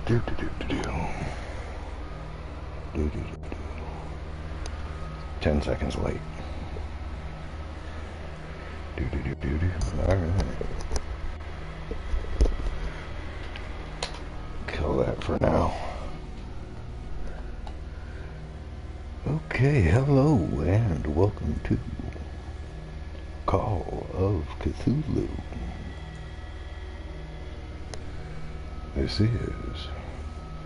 Do do do do do. Do do do do. 10 seconds late. Do do do do do. Alright. Kill that for now. Okay, hello and welcome to Call of Cthulhu. This is...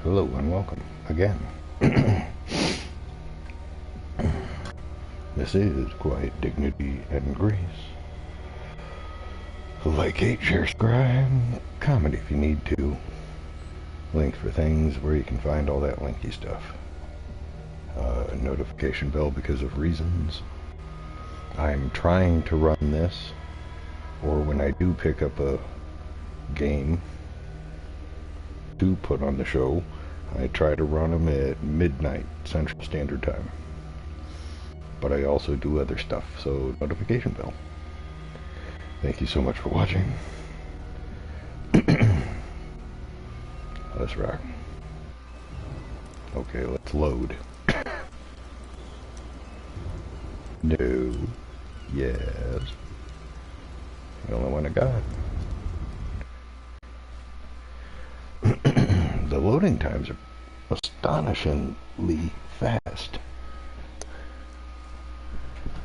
Hello and welcome again. This is Quiet Dignity and Grace. Like Hate Share Scribe Comment if you need to. Links for things where you can find all that linky stuff. Notification bell because of reasons. I'm trying to run this, or when I do pick up a game to put on the show, I try to run them at midnight Central Standard Time. But I also do other stuff, so notification bell. Thank you so much for watching. Let's rock. Okay, let's load. No. Yes. The only one I got. The loading times are astonishingly fast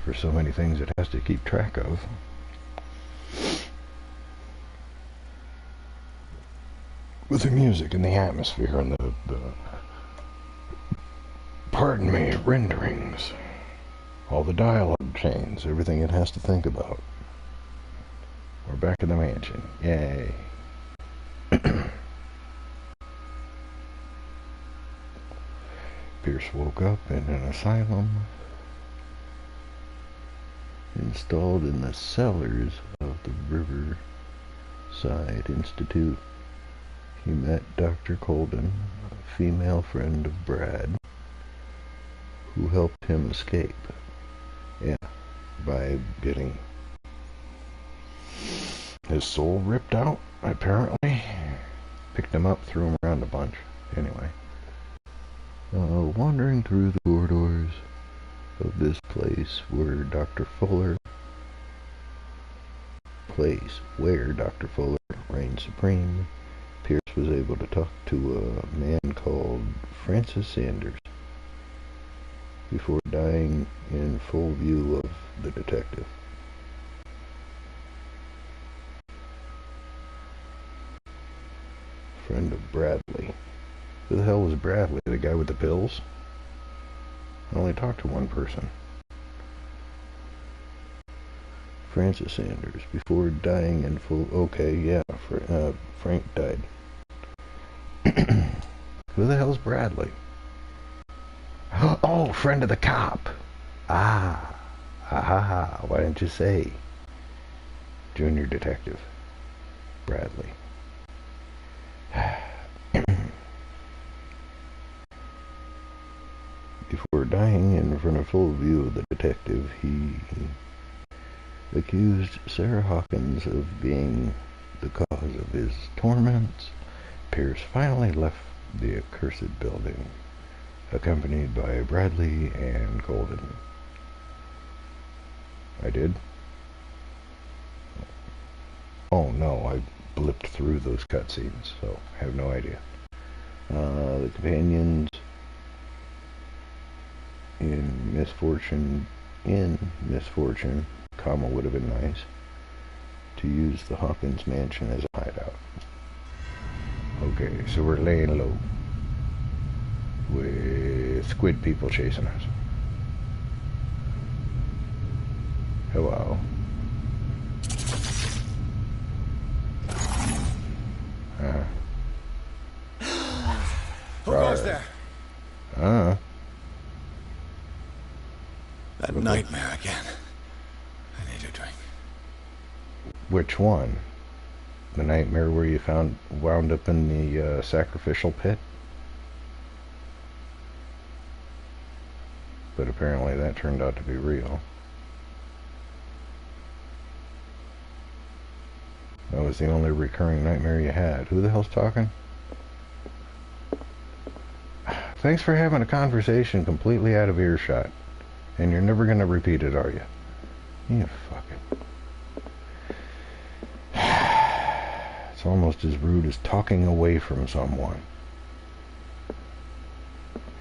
for so many things it has to keep track of. With the music and the atmosphere and the pardon me, renderings. All the dialogue chains, everything it has to think about. We're back in the mansion. Yay. Pierce woke up in an asylum installed in the cellars of the Riverside Institute. He met Dr. Colden, a female friend of Brad, who helped him escape. Yeah, by getting his soul ripped out, apparently. Picked him up, threw him around a bunch. Anyway. Wandering through the corridors of this place where Dr. Fuller reigned supreme, Pierce was able to talk to a man called Francis Sanders before dying in full view of the detective. Friend of Bradley. Who the hell was Bradley? The guy with the pills? I only talked to one person. Francis Sanders, before dying in full... Okay, yeah, Frank died. Who the hell's Bradley? Oh, friend of the cop! Ah, why didn't you say? Junior Detective Bradley. Before dying in front of full view of the detective, he accused Sarah Hawkins of being the cause of his torments. Pierce finally left the accursed building, accompanied by Bradley and Golden. I did? Oh no, I blipped through those cutscenes, so I have no idea. The companions in misfortune, comma would have been nice, to use the Hawkins mansion as a hideout. Okay, so we're laying low with squid people chasing us. Hello. Who goes there? That nightmare again. I need a drink. Which one? The nightmare where you wound up in the sacrificial pit? But apparently that turned out to be real. That was the only recurring nightmare you had. Who the hell's talking? Thanks for having a conversation completely out of earshot. And you're never gonna repeat it, are you? You fucking... It's almost as rude as talking away from someone.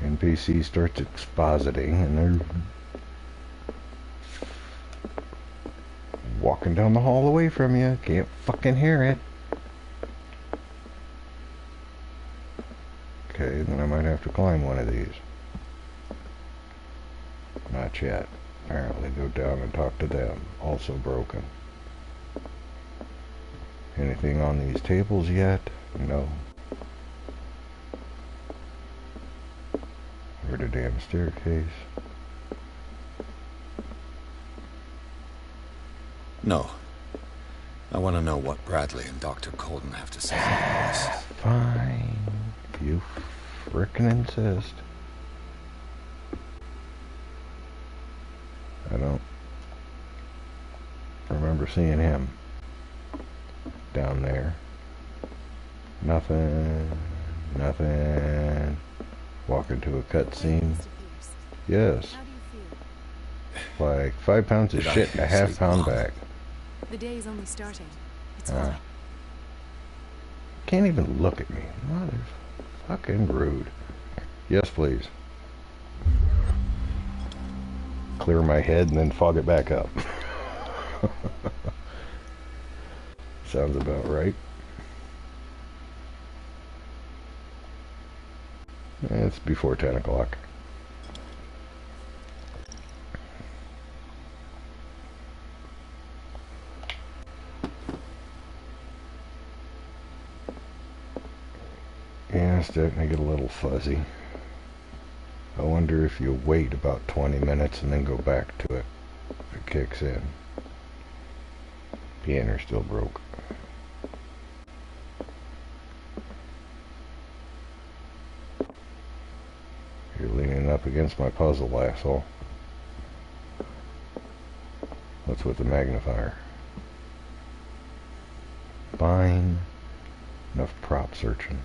NPC starts expositing and they're walking down the hall away from you. Can't fucking hear it. Okay, then I might have to climb one of these. Not yet. Apparently go down and talk to them. Also broken. Anything on these tables yet? No. Heard a damn staircase. No. I want to know what Bradley and Dr. Colton have to say about this. Fine. You frickin' insist. I don't remember seeing him down there. Nothing. Nothing. Walking to a cutscene. Yes. Like 5 pounds of shit and a half pound back. The day is only starting. It's fine. Can't even look at me. Mother fucking rude. Yes, please. Clear my head and then fog it back up. Sounds about right. It's before 10 o'clock. Yeah, it's starting to get a little fuzzy. I wonder if you wait about 20 minutes and then go back to it if it kicks in. Piano still broke. You're leaning up against my puzzle, asshole. What's with the magnifier? Fine. Enough prop searching.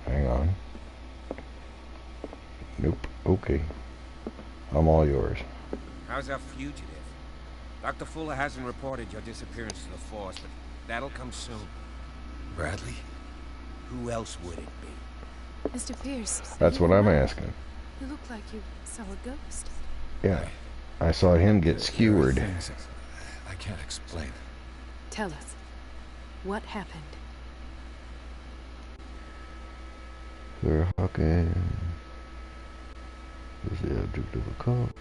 Hang on. Nope. Okay. I'm all yours. How's our fugitive? Dr. Fuller hasn't reported your disappearance to the force, but that'll come soon. Bradley? Who else would it be? Mr. Pierce. That's what I'm asking. You look like you saw a ghost. Yeah. I saw him get skewered. I can't explain. Tell us. What happened? They're Hawking was the object of a cult.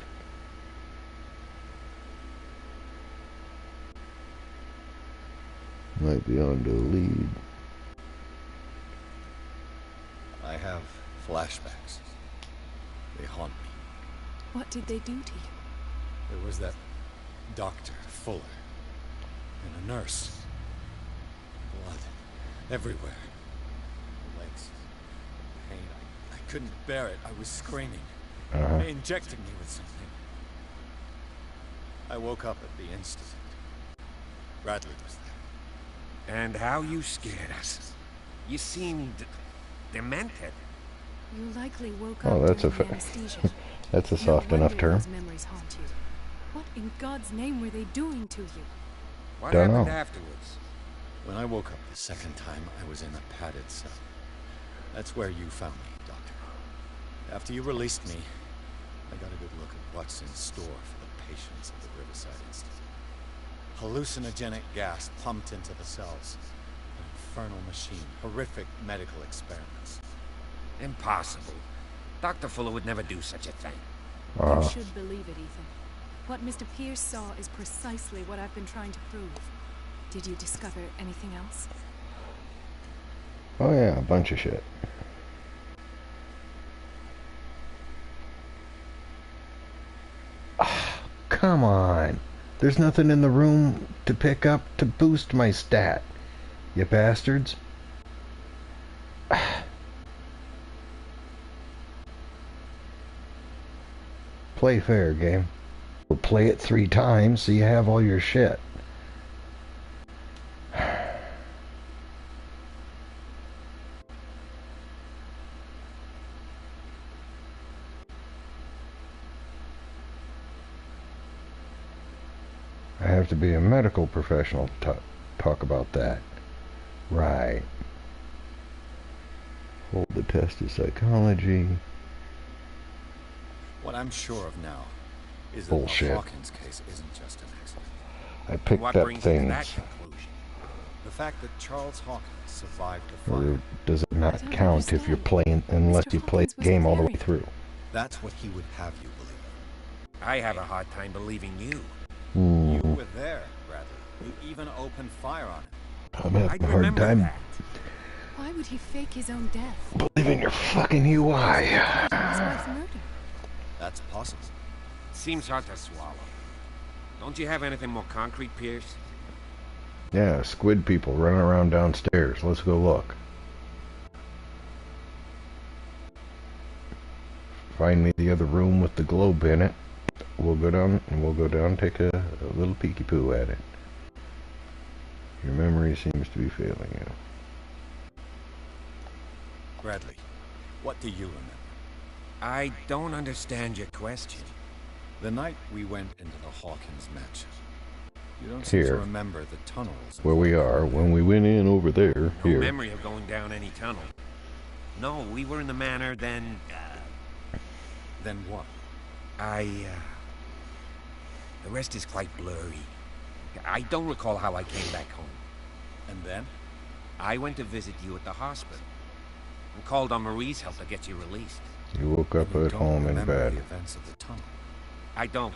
Might be on to a lead. I have flashbacks. They haunt me. What did they do to you? There was that Dr. Fuller and a nurse. Blood everywhere. Legs. Pain. I couldn't bear it. I was screaming. They injected me with something. I woke up at the instant. Bradley was there. And how you scared us. You seemed demented. You likely woke Oh, up that's during a the anesthesia. that's a soft enough term. Those memories haunt you. What in God's name were they doing to you? What Don't happened know. afterwards? When I woke up the second time, I was in a padded cell. That's where you found me, Doctor. After you released me, I got a good look at what's in store for the patients of the Riverside Institute. Hallucinogenic gas pumped into the cells. An infernal machine. Horrific medical experiments. Impossible. Dr. Fuller would never do such a thing. You should believe it, Ethan. What Mr. Pierce saw is precisely what I've been trying to prove. Did you discover anything else? Oh yeah, a bunch of shit. Come on. There's nothing in the room to pick up to boost my stat. You bastards. Play fair, game. Or play it 3 times so you have all your shit. I have to be a medical professional to talk about that. Right. Hold the test of psychology. What I'm sure of now is that Bullshit. the Hawkins case isn't just an accident. I picked What up brings you to that things. conclusion? The fact that Charles Hawkins survived the Or fire, does it not don't count if you're understand. playing, unless Mr. you play Hawkins the was game all the way married. through? that's what he would have you believe. I have a hard time believing you. You were there, Bradley. You even opened fire on him. I'm having I'd a hard remember time that. Why would he fake his own death? believing your fucking UI. That his wife's murder. That's possible. Seems hard to swallow. Don't you have anything more concrete, Pierce? Yeah, squid people running around downstairs. Let's go look. Find me the other room with the globe in it. We'll go down and take a little peeky poo at it. Your memory seems to be failing you. Bradley, what do you remember? I don't understand your question. The night we went into the Hawkins mansion. You don't seem to Here. remember the tunnels. Where we are, when we went in over there, No here. memory of going down any tunnel. No, we were in the manor, then, Then what? the rest is quite blurry. I don't recall how I came back home. And then? I went to visit you at the hospital and called on Marie's help to get you released. You woke up You at don't home in remember bed. the events of the tunnel. I don't.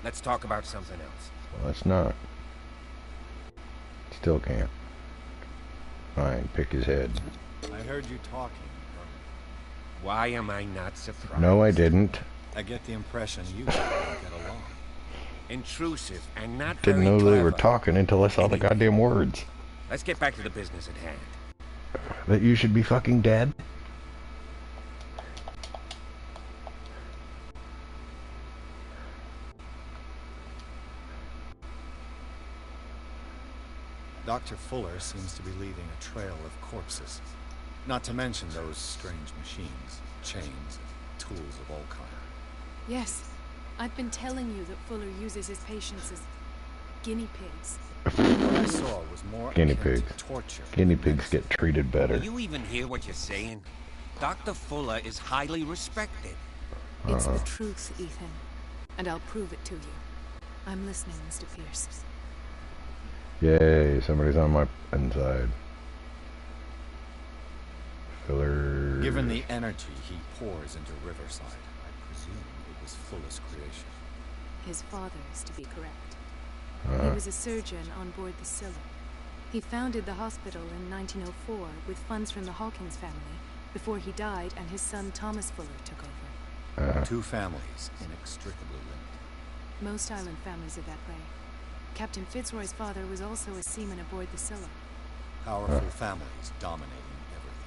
Let's talk about something else. Well, that's not. Still can't. Fine, pick his head. I heard you talking. Why am I not surprised? No, I didn't. I get the impression you two don't get along. Intrusive and not Didn't very know they were clever. talking until I saw the goddamn words. Let's get back to the business at hand. That you should be fucking dead? Dr. Fuller seems to be leaving a trail of corpses. Not to mention those strange machines, chains, and tools of all kinds. Yes. I've been telling you that Fuller uses his patients as guinea pigs. What I saw was more Guinea akin to pigs. torture. Guinea than pigs medicine. get treated better. Do you even hear what you're saying? Dr. Fuller is highly respected. It's the truth, Ethan. And I'll prove it to you. I'm listening, Mr. Pierce. Yay, somebody's on my inside. Filler. Given the energy he pours into Riverside, I presume it was Fuller's creation. His father is to be correct. He was a surgeon on board the Scylla. He founded the hospital in 1904 with funds from the Hawkins family before he died and his son Thomas Fuller took over. Two families inextricably linked. Most island families are that way. Captain Fitzroy's father was also a seaman aboard the Scylla. Powerful families dominating everything.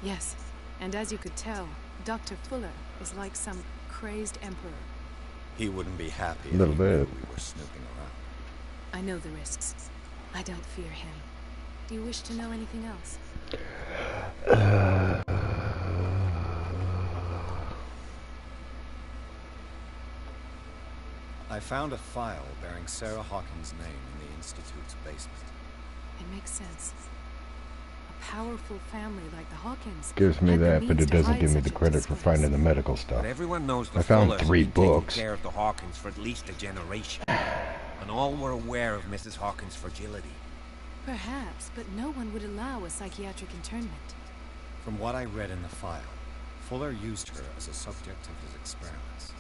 Yes, and as you could tell, Dr. Fuller is like some crazed emperor. He wouldn't be happy A little if he knew bit. we were snooping around. I know the risks. I don't fear him. Do you wish to know anything else? I found a file bearing Sarah Hawkins' name in the Institute's basement. It makes sense. A powerful family like the Hawkins Gives me had the that, but means it to doesn't hide give me such the a credit for disgrace. finding the medical stuff. But everyone knows the I found Fullers have 3 been taking books. care of the Hawkins for at least a generation. And all were aware of Mrs. Hawkins' fragility. Perhaps, but no one would allow a psychiatric internment. From what I read in the file, Fuller used her as a subject of his experiments.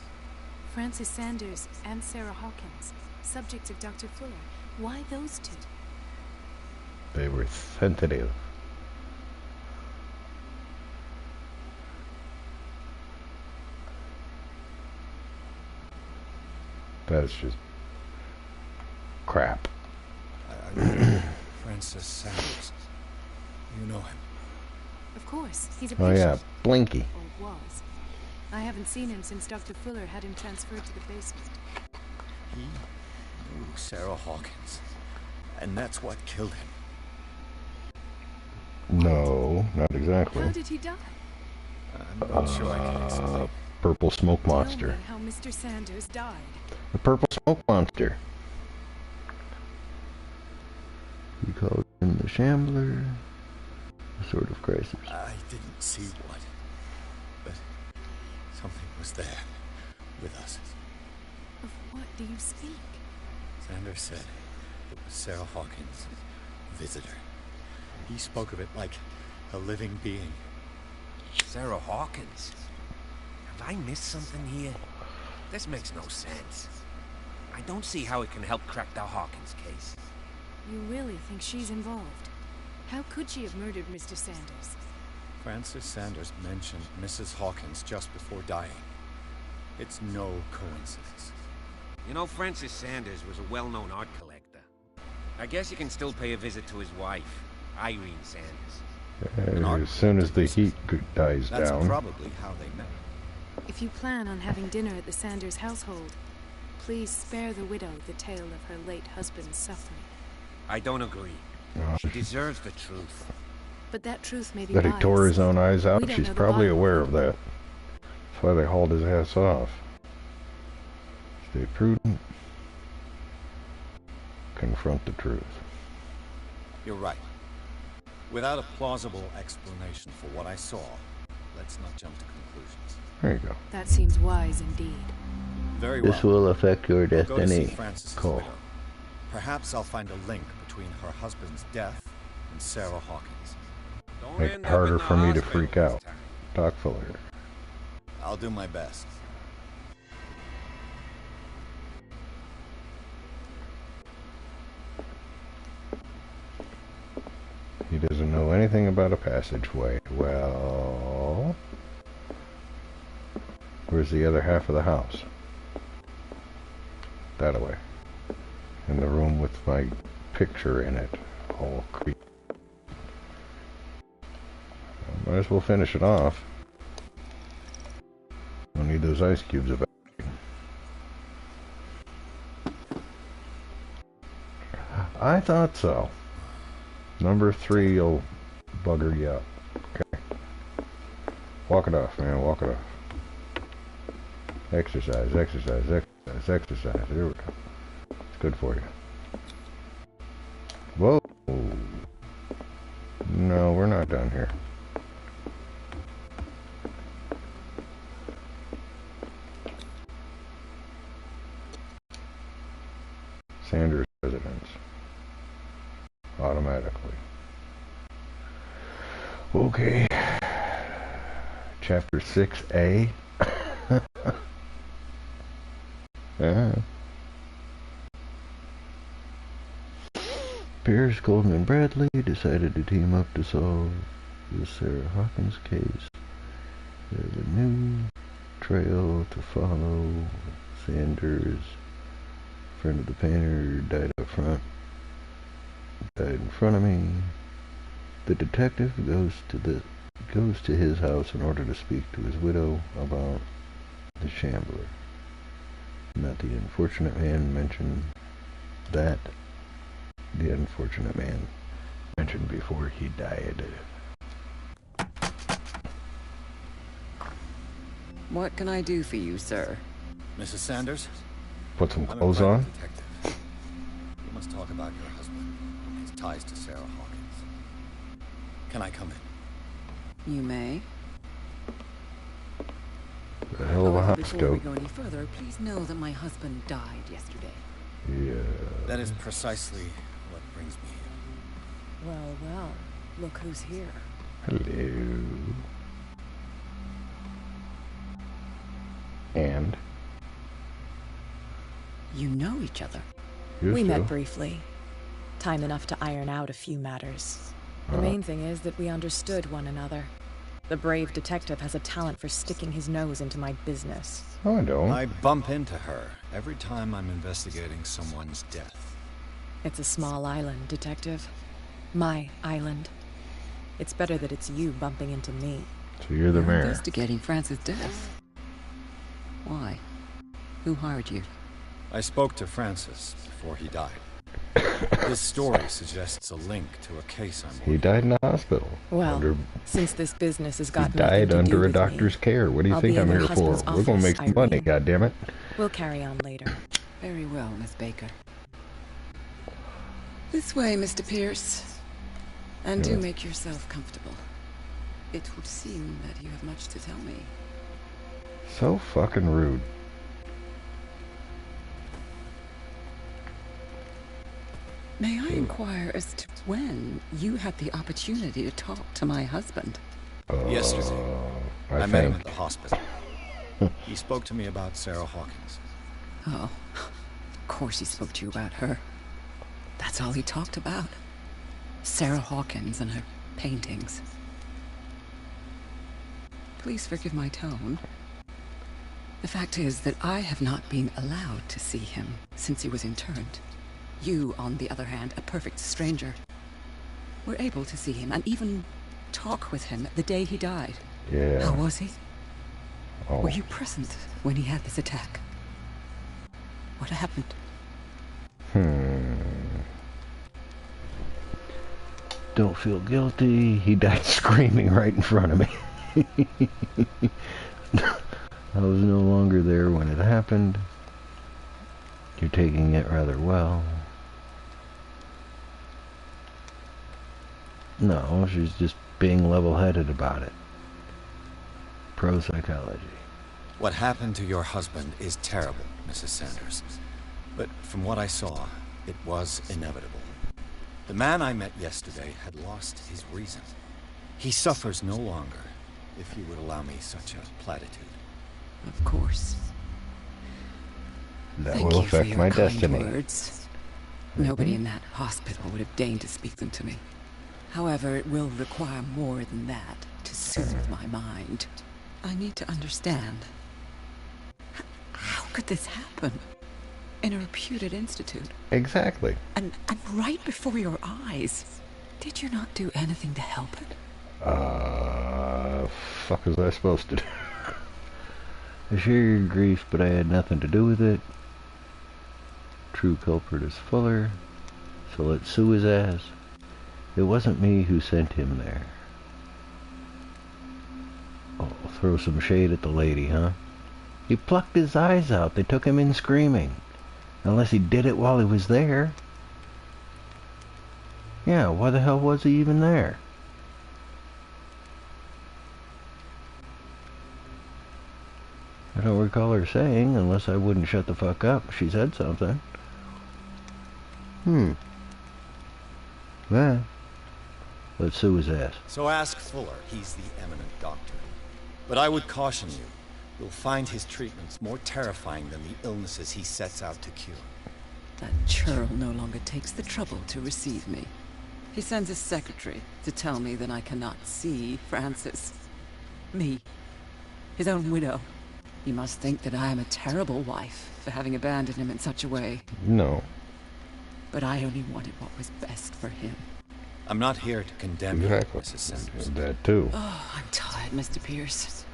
Francis Sanders and Sarah Hawkins, subjects of Dr. Fuller. Why those two? They were sensitive. That's just crap. Francis Sanders. You know him. Of course, he's a Oh patient. yeah, Blinky. Or was. I haven't seen him since Dr. Fuller had him transferred to the basement. He knew Sarah Hawkins. And that's what killed him. No, not exactly. How did he die? I'm not sure I can explain. Purple smoke Tell monster. me how Mr. Sanders died. The purple smoke monster. He called him the Shambler. A sort of crisis. I didn't see what, but something was there with us. Of what do you speak? Sanders said it was Sarah Hawkins' visitor. He spoke of it like a living being. Sarah Hawkins? Have I missed something here? This makes no sense. I don't see how it can help crack the Hawkins case. You really think she's involved? How could she have murdered Mr. Sanders? Francis Sanders mentioned Mrs. Hawkins just before dying. It's no coincidence. You know, Francis Sanders was a well-known art collector. I guess you can still pay a visit to his wife, Irene Sanders. As soon as the heat dies That's down. probably how they met. If you plan on having dinner at the Sanders household, please spare the widow the tale of her late husband's suffering. I don't agree. She deserves the truth. But that truth may be That he biased. tore his own eyes We out? don't She's know the probably bottom aware line. of that. That's why they hauled his ass off. Stay prudent. Confront the truth. You're right. Without a plausible explanation for what I saw, let's not jump to conclusions. There you go. That seems wise indeed. Very well. This will affect your I'll go to see destiny. Francis's Call. widow. Perhaps I'll find a link between her husband's death and Sarah Hawkins. Don't Make end it up harder in the for me to hospital freak this out. time. Doc Fuller. I'll do my best. He doesn't know anything about a passageway. Well, where's the other half of the house? That away. In the room with my picture in it. All creepy. Might as well finish it off. Don't need those ice cubes about. I thought so. Number 3 will bugger you up. Okay. Walk it off, man. Walk it off. Exercise, exercise, exercise, exercise. There we go. It's good for you. Whoa. No, we're not done here. Sanders residence. Automatically. Okay. Chapter 6A. Pierce, Golden, and Bradley decided to team up to solve the Sarah Hawkins case. There's a new trail to follow. Sanders, friend of the painter, died up front. Died in front of me. The detective goes to his house in order to speak to his widow about the Shambler. Not the unfortunate man mentioned that. The unfortunate man mentioned before he died. What can I do for you, sir? Mrs. Sanders? Put some I'm a clothes private on. detective. We must talk about your husband and his ties to Sarah Hawkins. Can I come in? You may. A hell of a However, house, before we dope. go any further, please know that my husband died yesterday. Yeah. That is precisely what brings me here. Well, well, look who's here. Hello. And You know each other. used We to. met briefly. Time enough to iron out a few matters. The main thing is that we understood one another. The brave detective has a talent for sticking his nose into my business. Oh, I don't. I bump into her every time I'm investigating someone's death. It's a small island, detective. My island. It's better that it's you bumping into me. So you're the mayor. Investigating Francis' death. Why? Who hired you? I spoke to Francis before he died. His story suggests a link to a case I'm He died in the hospital. Well, Under, since this business has he got nothing died to do under a with doctor's me, care. What do you I'll think be I'm in here your for? husband's We're gonna office, make some money, Irene. goddammit. we'll carry on later. Very well, Miss Baker. This way, Mr. Pierce. And do make yourself comfortable. It would seem that you have much to tell me. So fucking rude. May I inquire as to when you had the opportunity to talk to my husband? Yesterday. I met him at the hospital. He spoke to me about Sarah Hawkins. Oh, of course he spoke to you about her. That's all he talked about. Sarah Hawkins and her paintings. Please forgive my tone. The fact is that I have not been allowed to see him since he was interned. You, on the other hand, a perfect stranger, were able to see him and even talk with him the day he died. Yeah. How was he? Oh. Were you present when he had this attack? What happened? Don't feel guilty. He died screaming right in front of me. I was no longer there when it happened. You're taking it rather well. No, she's just being level-headed about it. Pro psychology. What happened to your husband is terrible, Mrs. Sanders. But from what I saw, it was inevitable. The man I met yesterday had lost his reason. He suffers no longer, if you would allow me such a platitude. Of course. That Thank will you for affect your my kind destiny. words. Nobody in that hospital would have deigned to speak them to me. However, it will require more than that to soothe my mind. I need to understand. How could this happen? In a reputed institute? Exactly. And right before your eyes. Did you not do anything to help it? Fuck was I supposed to do? I share your grief, but I had nothing to do with it. True culprit is Fuller, so let's sue his ass. It wasn't me who sent him there. Oh, throw some shade at the lady, huh? He plucked his eyes out. They took him in screaming. Unless he did it while he was there. Yeah, why the hell was he even there? I don't recall her saying, unless I wouldn't shut the fuck up. She said something. Yeah. Let's sue his ass. So ask Fuller, he's the eminent doctor. But I would caution you, you'll find his treatments more terrifying than the illnesses he sets out to cure. That churl no longer takes the trouble to receive me. He sends his secretary to tell me that I cannot see Francis. Me. His own widow. He must think that I am a terrible wife for having abandoned him in such a way. No. But I only wanted what was best for him. I'm not here to condemn Exactly. you, Mrs. Sanders. That too. Oh, I'm tired, Mr. Pierce.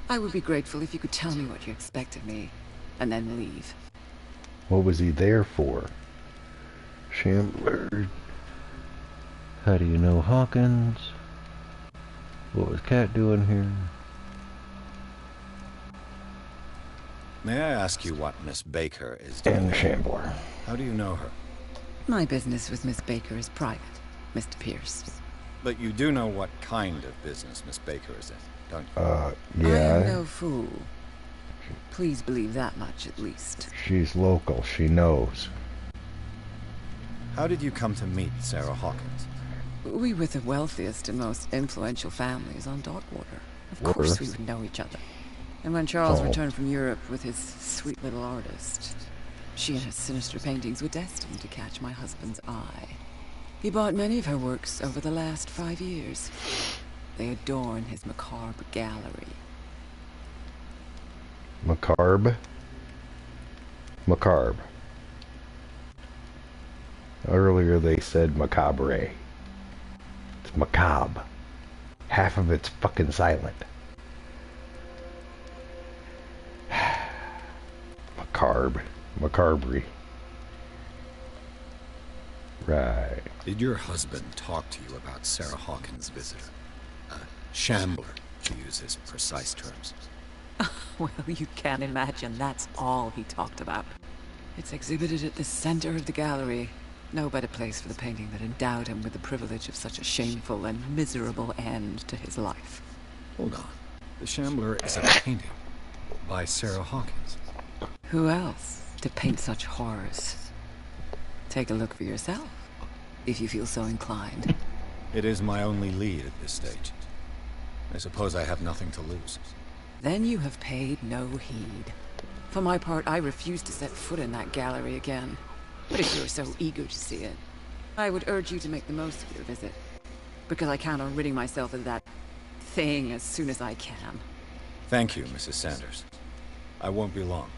I would be grateful if you could tell me what you expect of me, and then leave. What was he there for? Shambler. How do you know Hawkins? What was Cat doing here? May I ask you what Miss Baker is doing? And Shambler. How do you know her? My business with Miss Baker is private, Mr. Pierce. But you do know what kind of business Miss Baker is in, don't you? I Yeah. am no fool. Please believe that much, at least. She's local. She knows. How did you come to meet Sarah Hawkins? We were the wealthiest and most influential families on Darkwater. Of course we would know each other. And when Charles returned from Europe with his sweet little artist, she and her sinister paintings were destined to catch my husband's eye. He bought many of her works over the last 5 years. They adorn his macabre gallery. Macabre. Macabre. Earlier they said macabre. It's macabre. Half of it's fucking silent. Macabre. Macabre. Right. Did your husband talk to you about Sarah Hawkins' visitor? Shambler, to use his precise terms. Well, you can't imagine that's all he talked about. It's exhibited at the center of the gallery, No better place for the painting that endowed him with the privilege of such a shameful and miserable end to his life. Hold on. The Shambler is a painting by Sarah Hawkins. Who else to paint such horrors? Take a look for yourself, if you feel so inclined. It is my only lead at this stage. I suppose I have nothing to lose. Then you have paid no heed. For my part, I refuse to set foot in that gallery again. But if you're so eager to see it, I would urge you to make the most of your visit. Because I count on ridding myself of that thing as soon as I can. Thank you, Mrs. Sanders. I won't be long.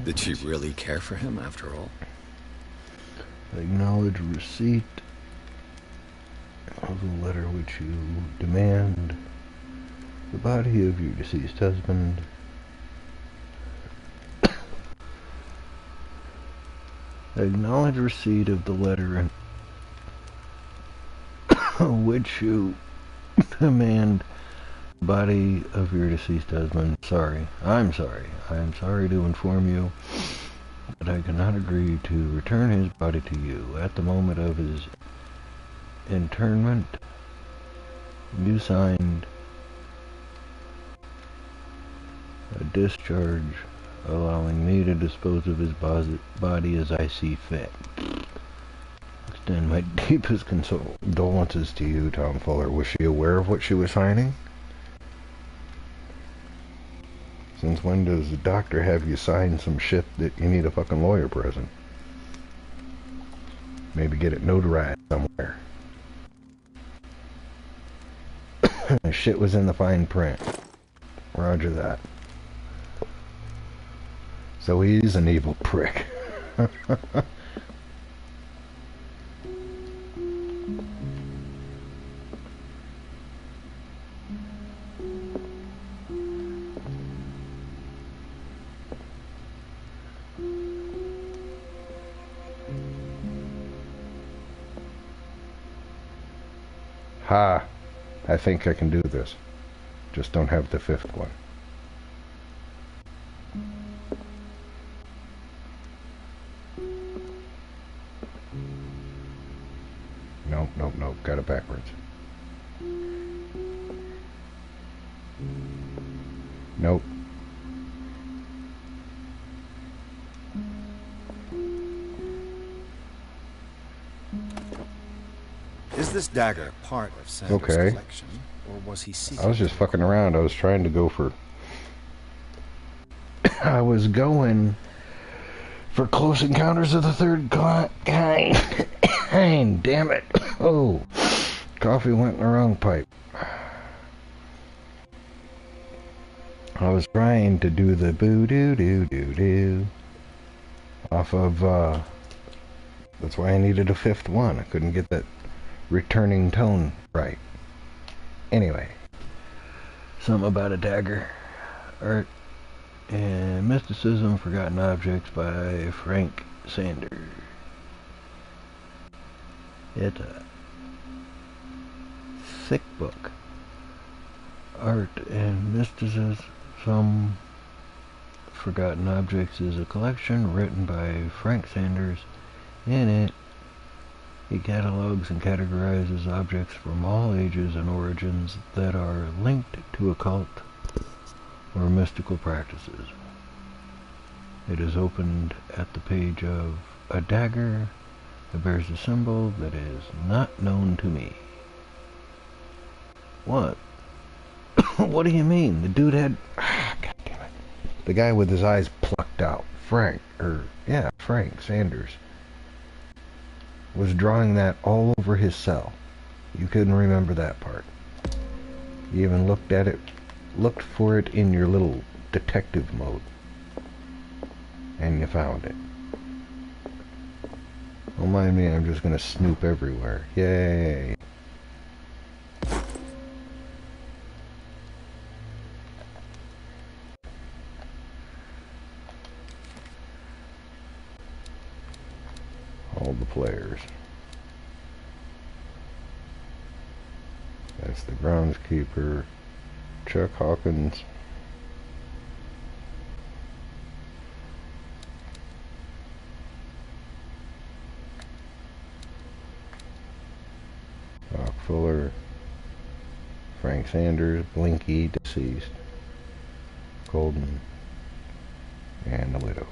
Did she really care for him after all? Acknowledge receipt of the letter which you demand. The body of your deceased husband. Acknowledge receipt of the letter in which you demand the body of your deceased husband. I'm sorry to inform you that I cannot agree to return his body to you. At the moment of his interment, you signed a discharge allowing me to dispose of his body as I see fit. Extend my deepest condolences to you, Tom Fuller. Was she aware of what she was signing? Since when does the doctor have you sign some shit that you need a fucking lawyer present? Maybe get it notarized somewhere. Shit was in the fine print. Roger that. So he's an evil prick. Ha! I think I can do this. Just don't have the fifth one. Nope. Got it backwards. Nope. Is this dagger part of Sanders' collection, or was he seeking? I was just fucking around. I was trying to go for... I was going for Close Encounters of the Third Kind. Damn it. Oh, coffee went in the wrong pipe. I was trying to do the boo-doo-doo-doo-doo off of, that's why I needed a fifth one. I couldn't get that returning tone right. Anyway, something about a dagger. Art and Mysticism, Forgotten Objects by Frank Sanders. It's a thick book. Art and Mysticism, Forgotten Objects is a collection written by Frank Sanders. In it, he catalogs and categorizes objects from all ages and origins that are linked to occult or mystical practices. It is opened at the page of a dagger that bears a symbol that is not known to me. What? What do you mean? The dude had... God damn it. The guy with his eyes plucked out. Frank Sanders was drawing that all over his cell. You couldn't remember that part. You even looked for it in your little detective mode. And you found it. Don't mind me, I'm just gonna snoop everywhere. Yay! All the players. That's the groundskeeper, Chuck Hawkins, Doc Fuller, Frank Sanders, Blinky, deceased, Golden, and the widow.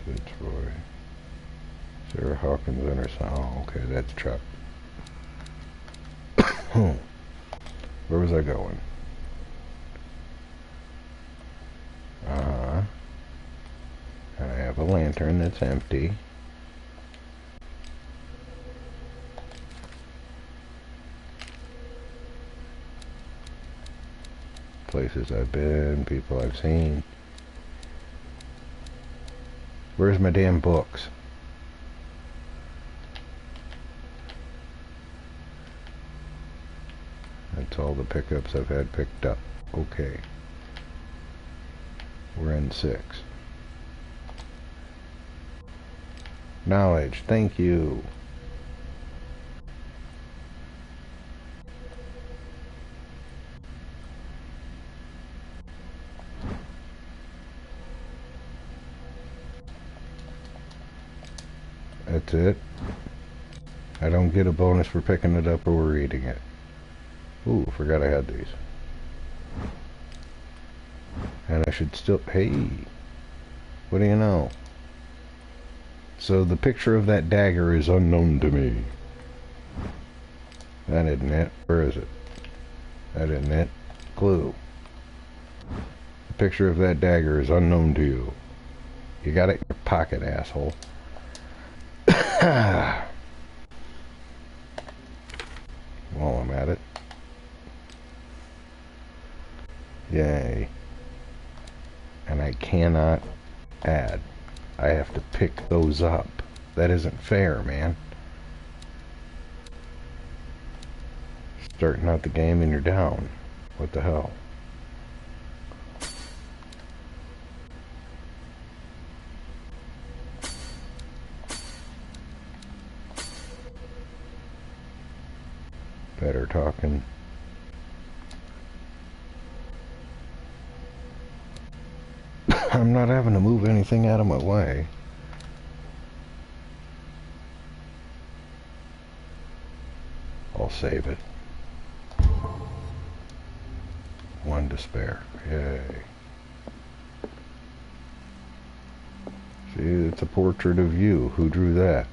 Fitzroy, Sarah Hawkins and her son. Oh, okay, that's Chuck. Where was I going? And I have a lantern that's empty. Places I've been, people I've seen. Where's my damn books? That's all the pickups I've had picked up. Okay. We're in 6. Knowledge, thank you. That's it. I don't get a bonus for picking it up or reading it. Ooh, forgot I had these. And I should still... Hey! What do you know? So the picture of that dagger is unknown to me. That isn't it. Where is it? That isn't it. Clue. The picture of that dagger is unknown to you. You got it in your pocket, asshole. While I'm at it. Yay. And I cannot add. I have to pick those up. That isn't fair, man. Starting out the game and you're down. What the hell? Better talking. I'm not having to move anything out of my way. I'll save it. 1 to spare. Yay. See, it's a portrait of you. Who drew that?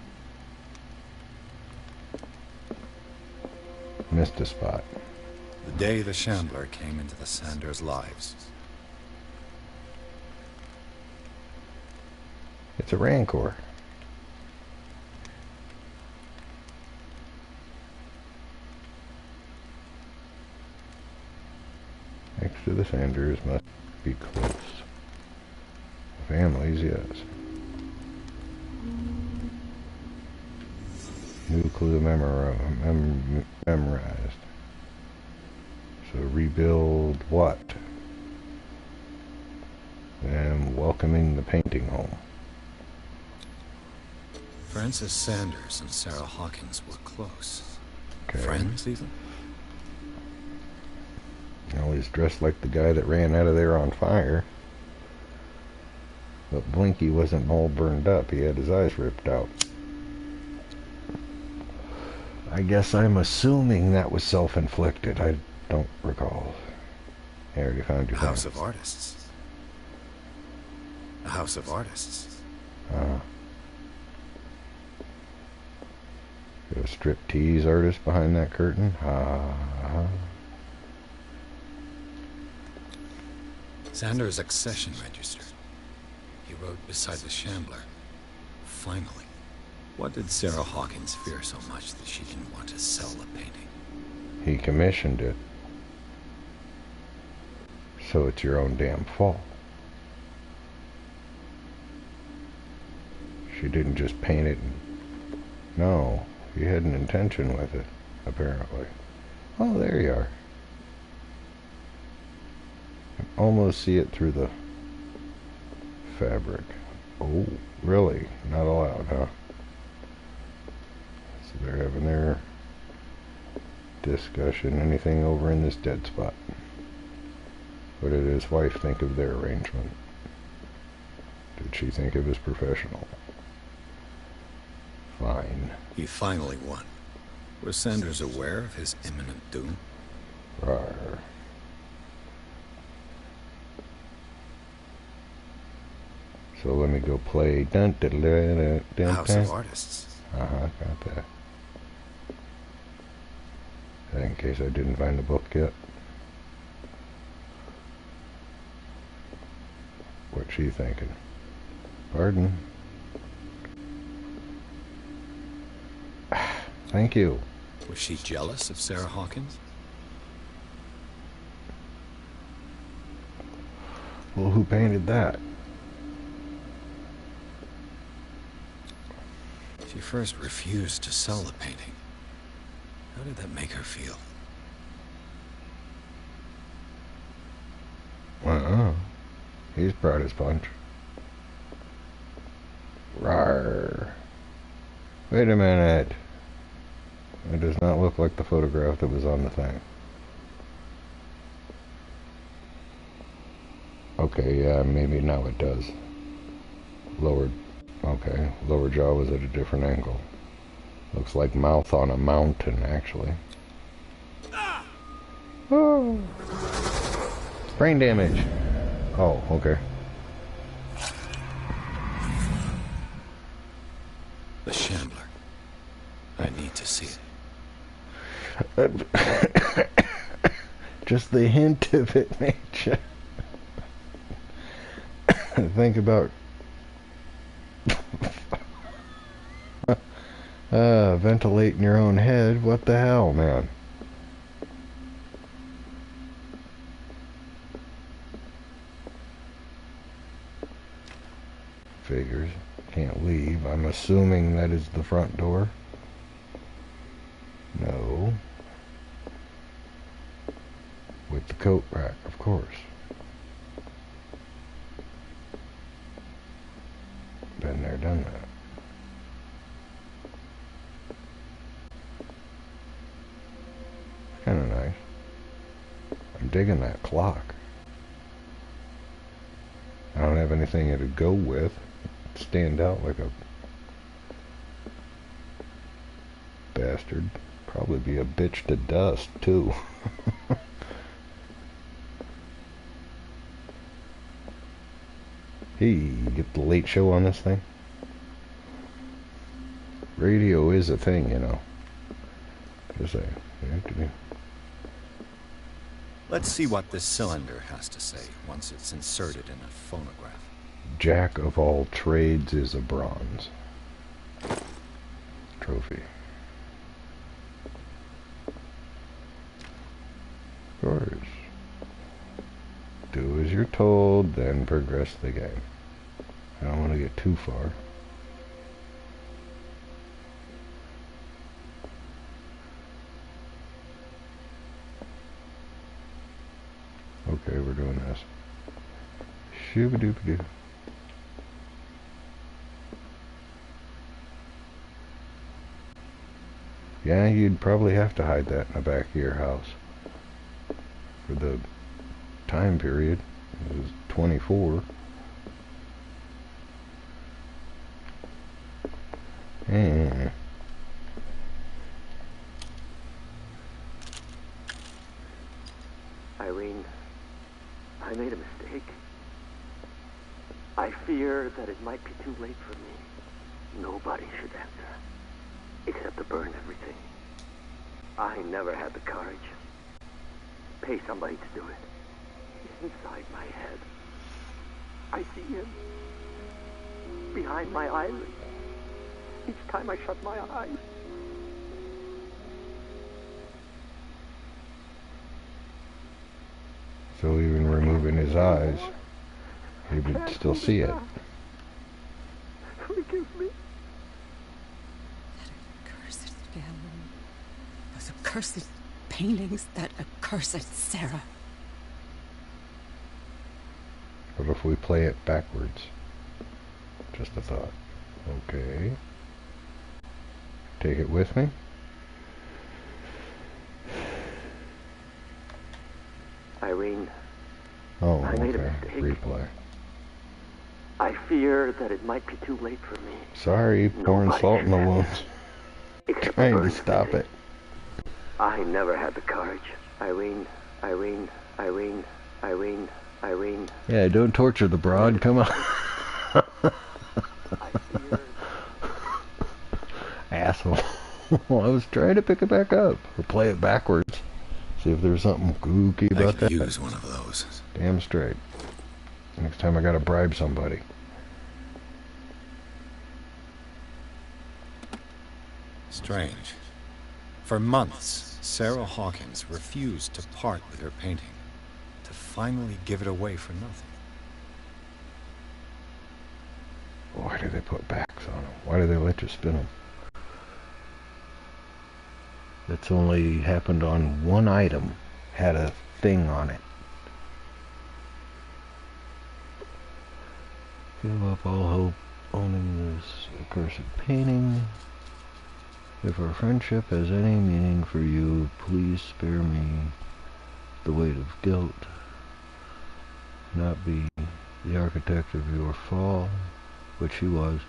Missed a spot. The day the Shambler came into the Sanders' lives. It's a Rancor. Next to the Sanders must be close. Families, yes. New clue memorized. So rebuild what? And welcoming the painting home. Francis Sanders and Sarah Hawkins were close. Okay. Friends, even? Well, he's dressed like the guy that ran out of there on fire. But Blinky wasn't all burned up. He had his eyes ripped out. I guess I'm assuming that was self-inflicted. I don't recall. I already found your House of Artists. A House of Artists. A striptease artist behind that curtain? Sanders' accession register. He wrote beside the Shambler. Finally. What did Sarah Hawkins fear so much that she didn't want to sell the painting? He commissioned it. So it's your own damn fault. She didn't just paint it. No, you had an intention with it, apparently. Oh, there you are. I can almost see it through the fabric. Oh, really? Not allowed, huh? So they're having their discussion. Anything over in this dead spot? What did his wife think of their arrangement? Did she think it was professional? Fine. He finally won. Was Sanders aware of his imminent doom? Rawr. So let me go play dun dun dun dun dun. House of Artists. Got that. In case I didn't find the book yet. What's she thinking? Pardon? Thank you. Was she jealous of Sarah Hawkins? Well, who painted that? She first refused to sell the painting. How did that make her feel? He's proud as punch. Rawr. Wait a minute. It does not look like the photograph that was on the thing. Okay, yeah, maybe now it does. Okay, lower jaw was at a different angle. Looks like mouth on a mountain, actually. Oh. Brain damage. Oh, okay. The Shambler. I need to see it. Just the hint of it, nature. Think about ventilating your own head. What the hell, man? Figures. Can't leave. I'm assuming that is the front door. No. With the coat rack, of course. Been there, done that. Kind of nice. I'm digging that clock. I don't have anything to go with. Stand out like a bastard. Probably be a bitch to dust, too. Hey, you get the late show on this thing? Radio is a thing, you know. Just saying. Let's see what this cylinder has to say once it's inserted in a phonograph. Jack of all trades is a bronze. Trophy. Of course. Do as you're told, then progress the game. I don't want to get too far. Okay, we're doing this. Shooba-dooba-doo. Yeah, you'd probably have to hide that in the back of your house. For the time period. It was 24. Irene, I made a mistake. I fear that it might be too late for me. Nobody should answer, except to burn everything. I never had the courage. Pay somebody to do it. Inside my head, I see him. Behind my eyelids. Each time I shut my eyes. So even removing his eyes, he would still see it. Forgive me. That accursed family. Those accursed paintings. That accursed Sarah. What if we play it backwards? Just a thought. Okay. Take it with me. Irene. Oh, I made a okay. mistake. Replay. I fear that it might be too late for me. Sorry, pouring salt in the wounds. Trying to stop it. I never had the courage. Irene. Yeah, don't torture the broad, come on. Asshole. I was trying to pick it back up. Or play it backwards. See if there's something kooky about that. I could use one of those. Damn straight. Next time I gotta bribe somebody. Strange. For months, Sarah Hawkins refused to part with her painting, to finally give it away for nothing. Why do they put backs on them? Why do they let you spin them? That's only happened on one item. Had a thing on it. Give up all hope owning this accursed painting. If our friendship has any meaning for you, please spare me the weight of guilt. Not be the architect of your fall, which he was.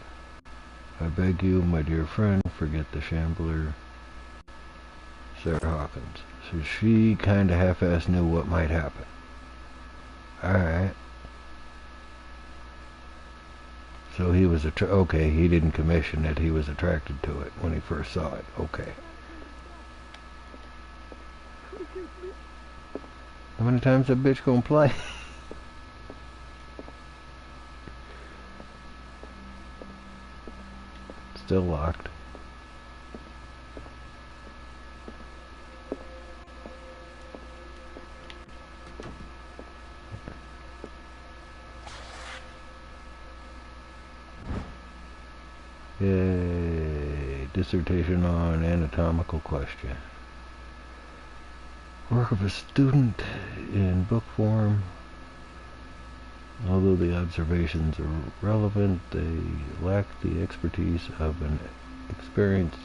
I beg you, my dear friend, forget the Shambler, Sarah Hawkins. So she kinda half-assed knew what might happen. Alright. So he was okay, he didn't commission it, he was attracted to it when he first saw it. Okay. How many times that bitch gonna play? Still locked. Yay. Dissertation on anatomical question. Work of a student in book form. Although the observations are relevant, they lack the expertise of an experienced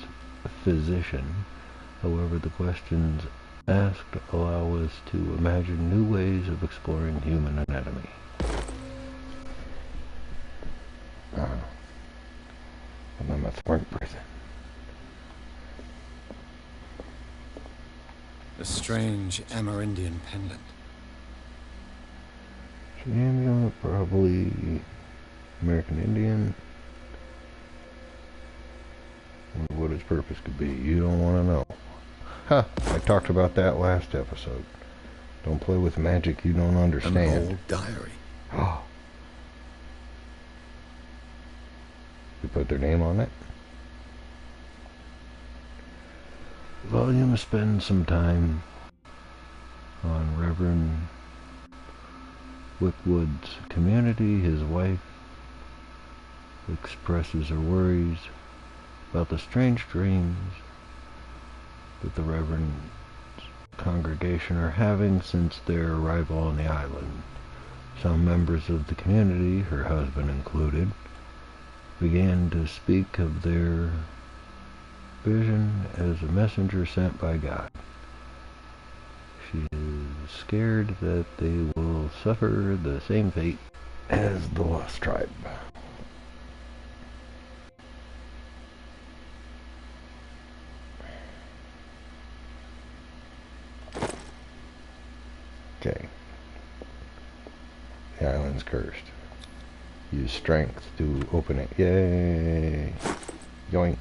physician. However, the questions asked allow us to imagine new ways of exploring human anatomy. And I'm a thorn prison. A strange Amerindian pendant. Samuel, probably American Indian. What its purpose could be, you don't want to know. Huh, I talked about that last episode. Don't play with magic you don't understand. An old diary. Oh. You put their name on it. Volume spends some time on Reverend Wickwood's community. His wife expresses her worries about the strange dreams that the Reverend's congregation are having since their arrival on the island. Some members of the community, her husband included, began to speak of their vision as a messenger sent by God. She is scared that they will suffer the same fate as the Lost Tribe. Okay. The island's cursed. Use strength to open it. Yay! Yoink.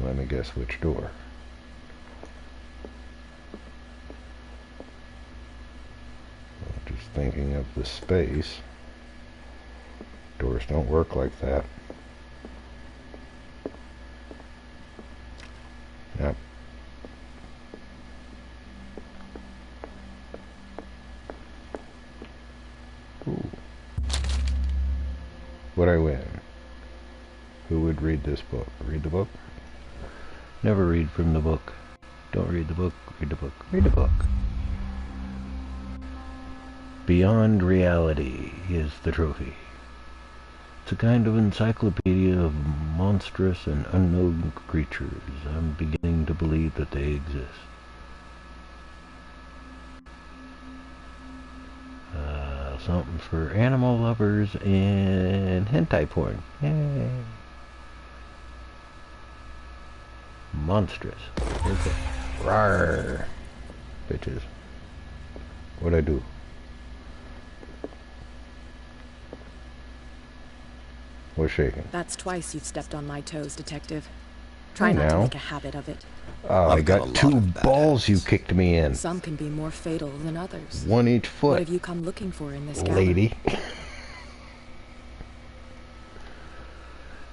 Let me guess which door. Just thinking of the space. Doors don't work like that. Yep. Ooh. Would I win? Who would read this book? Read the book? Never read from the book. Don't read the book. Read the book. Read the book. Beyond Reality is the trophy. It's a kind of encyclopedia of monstrous and unknown creatures. I'm beginning to believe that they exist. Something for animal lovers and hentai porn. Yay. Monstrous. Okay. Rawr. Bitches. What'd I do? What's shaking? That's twice you've stepped on my toes, Detective. Try not to make a habit of it. I got 2 balls you kicked me in. Some can be more fatal than others. 1 each foot. What have you come looking for in this gallery? Lady.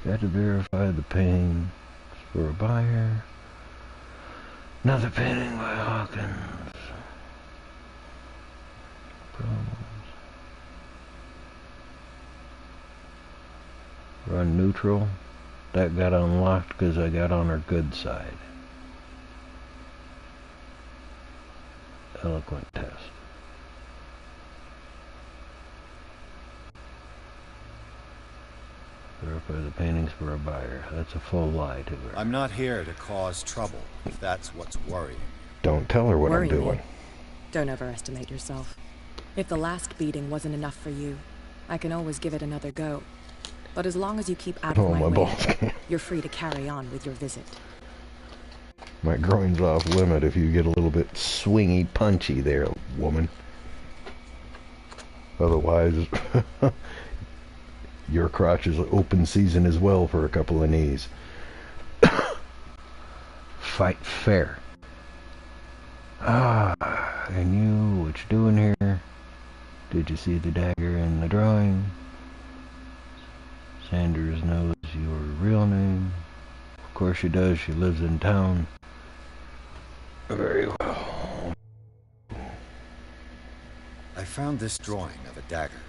Got to verify the paintings for a buyer. Another painting by Hawkins. Problems. Run neutral. That got unlocked because I got on her good side. Eloquent test. Verify the paintings for a buyer. That's a full lie to her. I'm not here to cause trouble, if that's what's worrying. Don't tell her what I'm doing. Don't overestimate yourself. If the last beating wasn't enough for you, I can always give it another go. But as long as you keep out of my way, you're free to carry on with your visit. My groin's off limit if you get a little bit swingy punchy there, woman. Otherwise, your crotch is open season as well for a couple of knees. Fight fair. And you, what you doing here? Did you see the dagger in the drawing? Sanders knows your real name. Of course she does, she lives in town. Very well. I found this drawing of a dagger.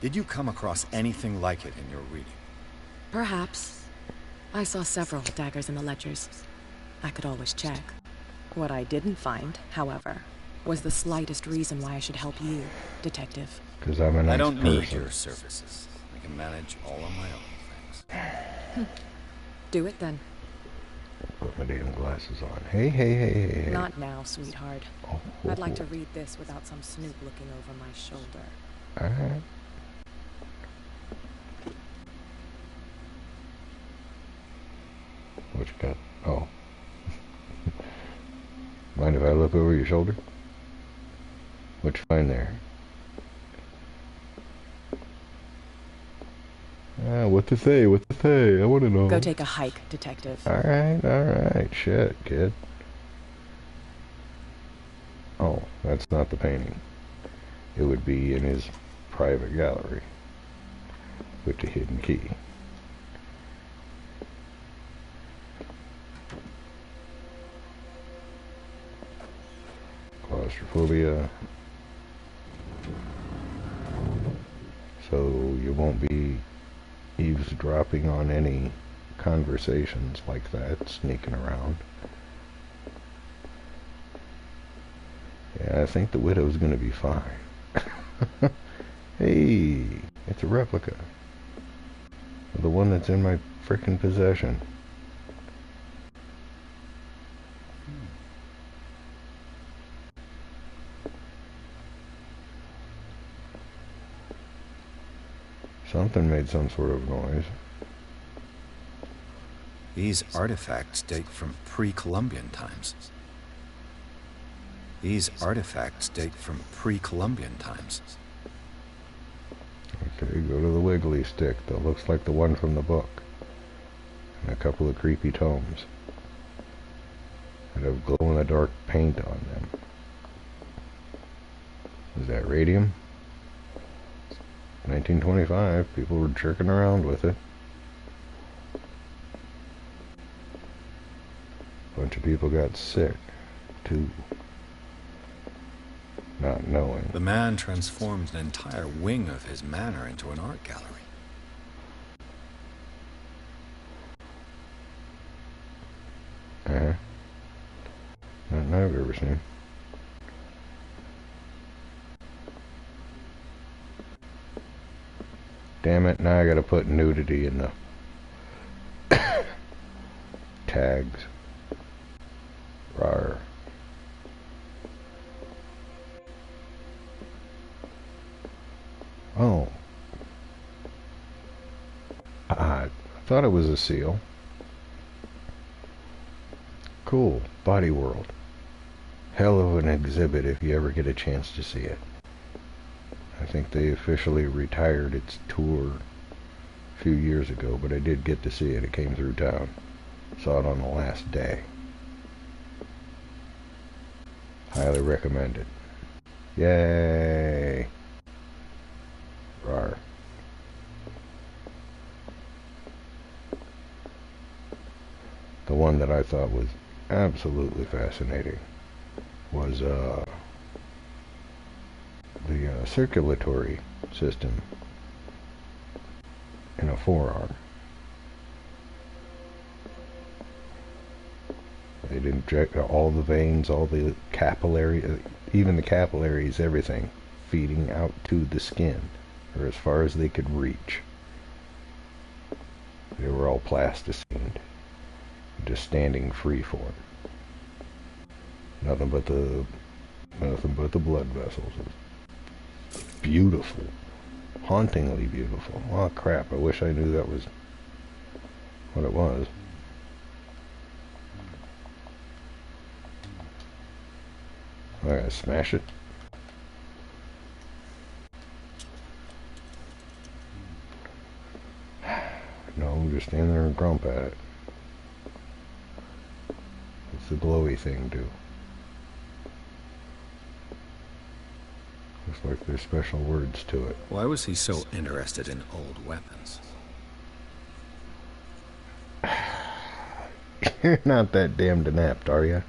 Did you come across anything like it in your reading? Perhaps. I saw several daggers in the ledgers. I could always check. What I didn't find, however, was the slightest reason why I should help you, Detective. Because I'm a nice I don't need person. your services. I can manage all on my own, thanks. Do it then. Put my damn glasses on. Hey. Not now, sweetheart. Oh. I'd like to read this without some snoop looking over my shoulder. Alright. What you got? Oh. Mind if I look over your shoulder? What you find there? What to say? I want to know. Go take a hike, Detective. Alright. Shit, kid. Oh, that's not the painting. It would be in his private gallery with the hidden key. Claustrophobia. So you won't be eavesdropping on any conversations like that, sneaking around. Yeah, I think the widow's gonna be fine. Hey, it's a replica of the one that's in my frickin' possession. Something made some sort of noise. These artifacts date from pre-Columbian times. Okay, go to the wiggly stick that looks like the one from the book. And a couple of creepy tomes that have glow-in-the-dark paint on them. Is that radium? 1925, people were jerking around with it. A bunch of people got sick, too. Not knowing. The man transformed an entire wing of his manor into an art gallery. Nothing I've ever seen. Damn it, now I gotta put nudity in the tags. Rawr. thought it was a seal. Cool. Body World. Hell of an exhibit if you ever get a chance to see it. I think they officially retired its tour a few years ago, but I did get to see it. It came through town. Saw it on the last day. Highly recommend it. Yay! Rawr. The one that I thought was absolutely fascinating was the circulatory system in a forearm. They didn't check all the veins, all the capillary, even the capillaries, everything feeding out to the skin, or as far as they could reach. They were all plasticined, just standing free form. Nothing but the blood vessels. Beautiful, hauntingly beautiful. Oh crap! I wish I knew that was what it was. I gotta smash it. No, just stand there and grump at it. What's the glowy thing do? Looks like there's special words to it. Why was he so interested in old weapons? You're not that damned inept, are you?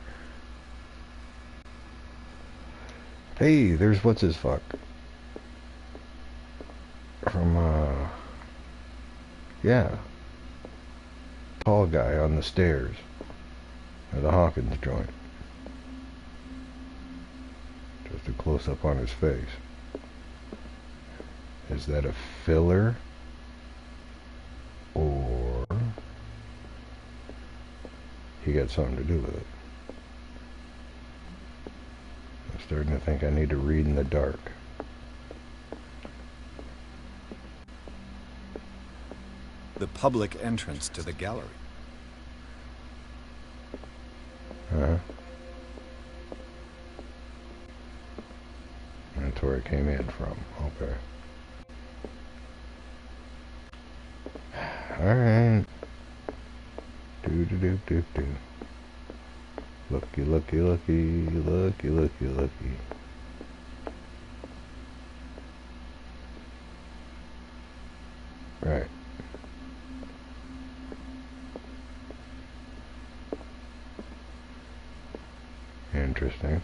Hey, there's what's his fuck from yeah, tall guy on the stairs at the Hawkins joint. Just a close up on his face. Is that a filler or he got something to do with it? I'm starting to think I need to read in the dark. The public entrance to the gallery. That's where it came in from. Okay. Alright. Do. Looky, looky, looky, looky, looky, looky. Right. Interesting.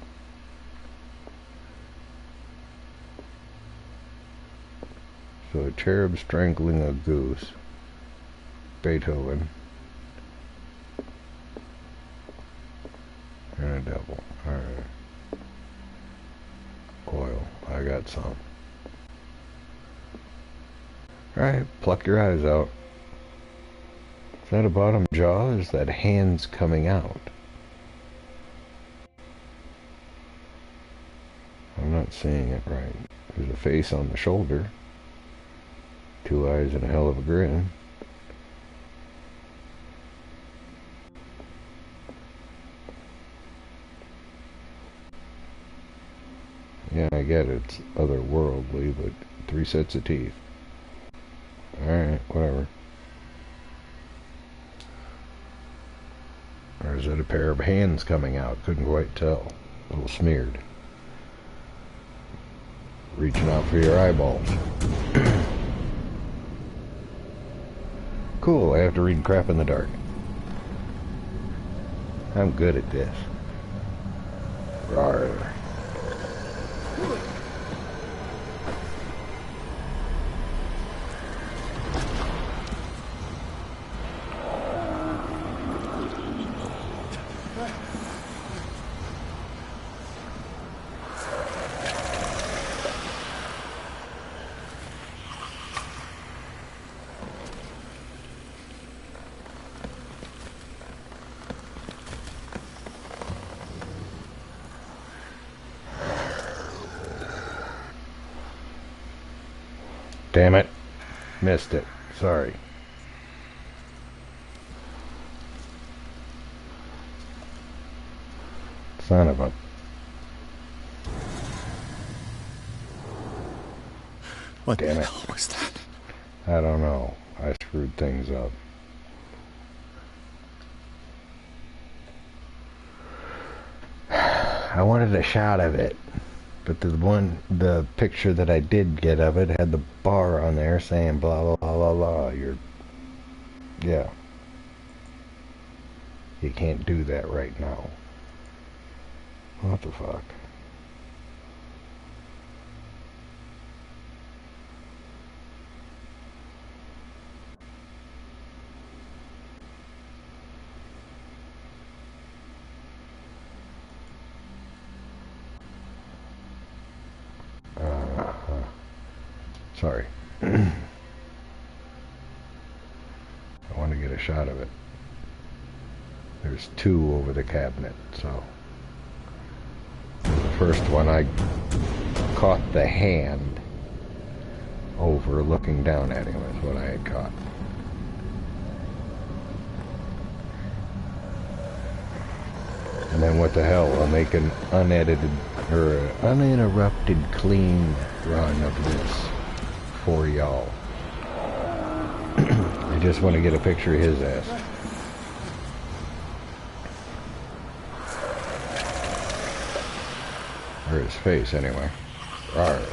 So a cherub strangling a goose. Beethoven. And a devil. Alright. Oil. I got some. Alright, pluck your eyes out. Is that a bottom jaw? Or is that hands coming out? I'm not seeing it right. There's a face on the shoulder. 2 eyes and a hell of a grin. Yeah, I get it. It's otherworldly, but 3 sets of teeth. Alright, whatever. Or is it a pair of hands coming out? Couldn't quite tell. A little smeared. Reaching out for your eyeballs. Cool, I have to read crap in the dark. I'm good at this. Rawr. Damn it. Missed it. Sorry. Son of a... What Damn the it. hell was that? I don't know. I screwed things up. I wanted a shot of it, but the picture that I did get of it had the bar on there saying blah blah blah blah blah. Yeah. You can't do that right now. What the fuck? Sorry. I want to get a shot of it. There's two over the cabinet, so the first one I caught the hand over looking down at him is what I had caught. And then what the hell, I'll make an unedited or uninterrupted clean run of this for y'all. I just want to get a picture of his ass. Or his face, anyway. Rawr.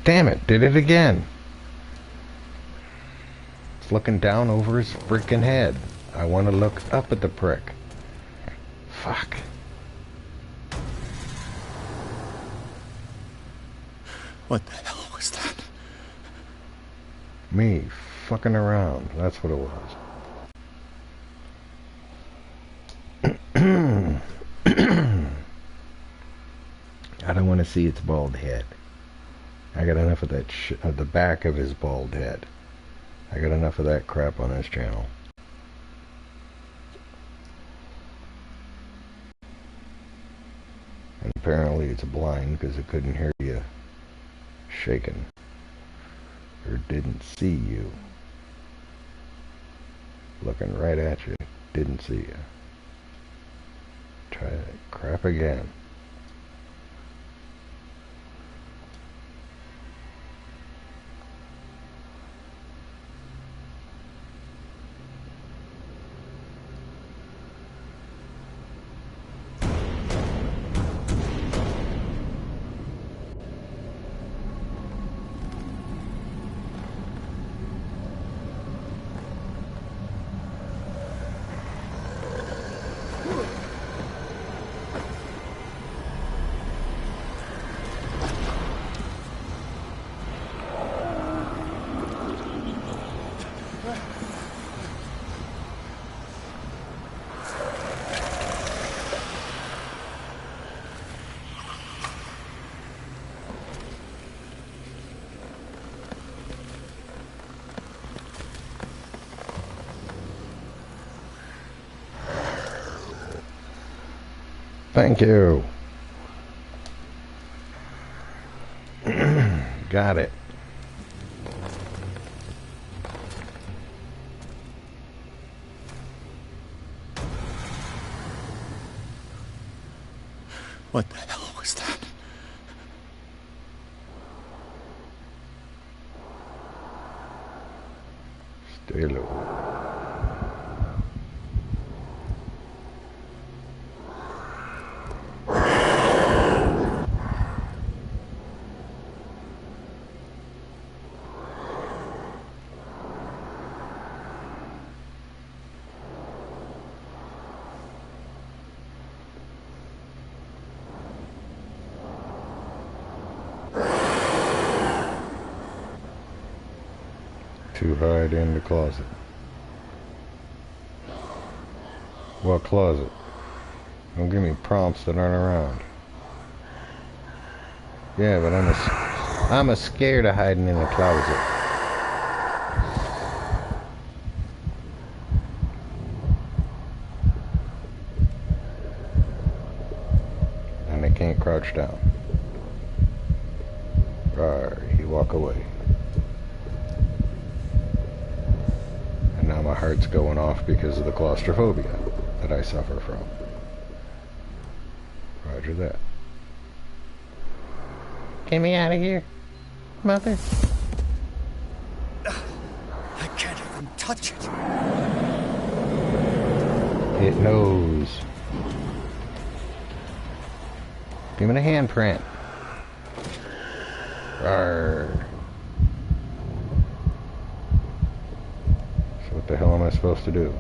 Damn it, did it again. It's looking down over his freaking head. I want to look up at the prick. Fuck. What the hell was that? Me fucking around. That's what it was. I don't want to see its bald head. I got enough of that shit at the back of his bald head. I got enough of that crap on this channel. And apparently it's blind because it couldn't hear you shaking. Or didn't see you. Looking right at you. Didn't see you. Try that crap again. Thank you. Got it. What the hell was that? Stay low. To hide in the closet. What closet? Don't give me prompts that aren't around. Yeah, but I'm a scared of hiding in the closet. And I can't crouch crouch down. You walk away. And now my heart's going off because of the claustrophobia that I suffer from. Roger that. Get me out of here, mother. I can't even touch it. It knows. Give me a handprint. Arr. So what the hell am I supposed to do?